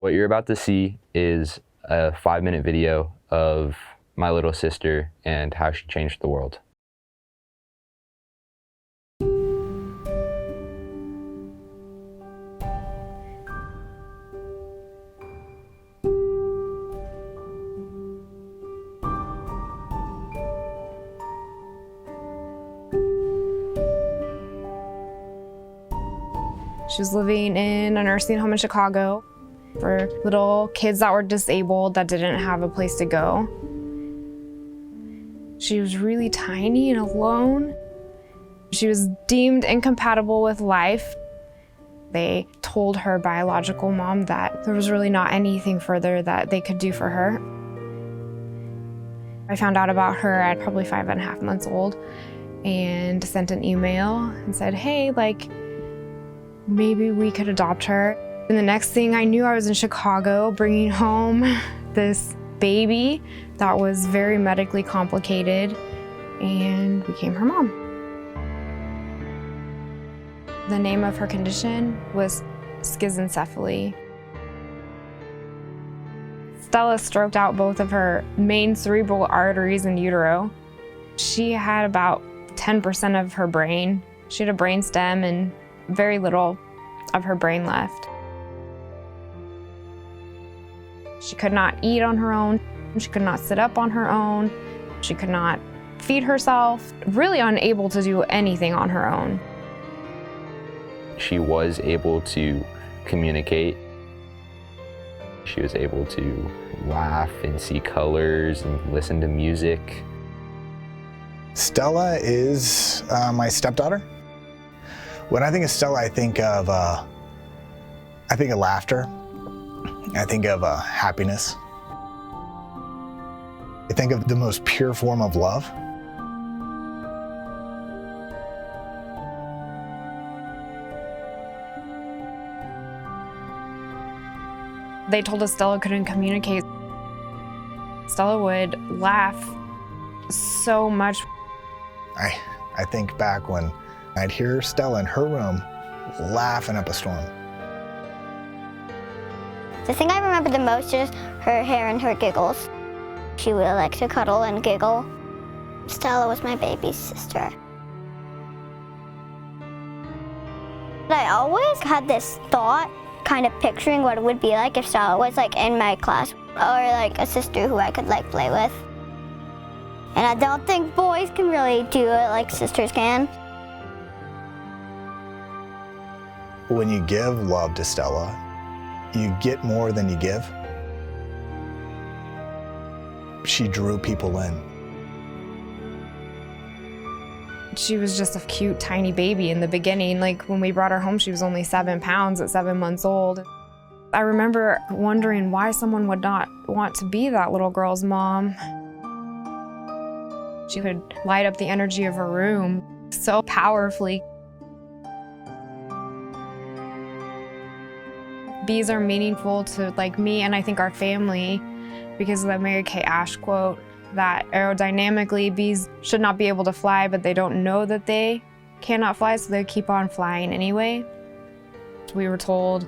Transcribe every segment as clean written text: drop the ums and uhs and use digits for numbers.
What you're about to see is a 5-minute video of my little sister and how she changed the world. She was living in a nursing home in Chicago for little kids that were disabled that didn't have a place to go. She was really tiny and alone. She was deemed incompatible with life. They told her biological mom that there was really not anything further that they could do for her. I found out about her at probably 5.5 months old and sent an email and said, hey, maybe we could adopt her. And the next thing I knew, I was in Chicago bringing home this baby that was very medically complicated and became her mom. The name of her condition was schizencephaly. Stella stroked out both of her main cerebral arteries in utero. She had about 10% of her brain. She had a brain stem and very little of her brain left. She could not eat on her own. She could not sit up on her own. She could not feed herself, really unable to do anything on her own. She was able to communicate. She was able to laugh and see colors and listen to music. Stella is my stepdaughter. When I think of Stella, I think of laughter. I think of happiness. I think of the most pure form of love. They told us Stella couldn't communicate. Stella would laugh so much. I think back when I'd hear Stella in her room laughing up a storm. The thing I remember the most is her hair and her giggles. She would like to cuddle and giggle. Stella was my baby sister. I always had this thought, kind of picturing what it would be like if Stella was in my class, or a sister who I could play with. And I don't think boys can really do it like sisters can. When you give love to Stella, you get more than you give. She drew people in. She was just a cute, tiny baby in the beginning. When we brought her home, she was only 7 pounds at 7 months old. I remember wondering why someone would not want to be that little girl's mom. She could light up the energy of her room so powerfully. Bees are meaningful to me and I think our family because of the Mary Kay Ash quote that aerodynamically bees should not be able to fly, but they don't know that they cannot fly, so they keep on flying anyway. We were told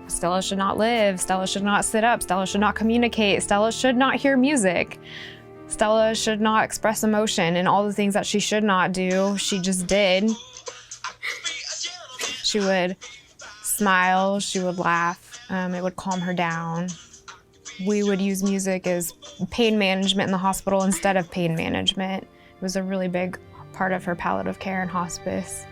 Stella should not live, Stella should not sit up, Stella should not communicate, Stella should not hear music, Stella should not express emotion, and all the things that she should not do, she just did. She would smile, she would laugh, it would calm her down. We would use music as pain management in the hospital instead of pain management. It was a really big part of her palliative care in hospice.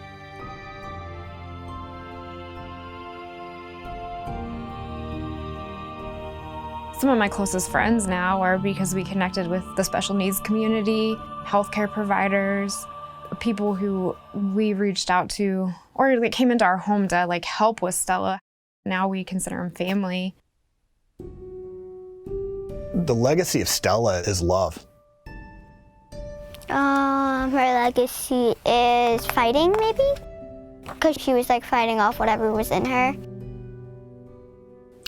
Some of my closest friends now are because we connected with the special needs community, healthcare providers, people who we reached out to or came into our home to help with Stella. Now we consider them family. The legacy of Stella is love. Her legacy is fighting, maybe? Because she was fighting off whatever was in her.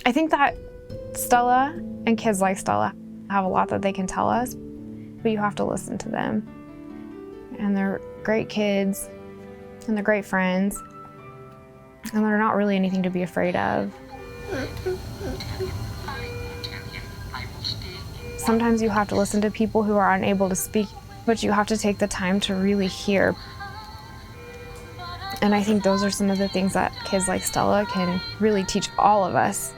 I think that Stella and kids like Stella have a lot that they can tell us, but you have to listen to them. And they're great kids, and they're great friends, and they're not really anything to be afraid of. Sometimes you have to listen to people who are unable to speak, but you have to take the time to really hear. And I think those are some of the things that kids like Stella can really teach all of us.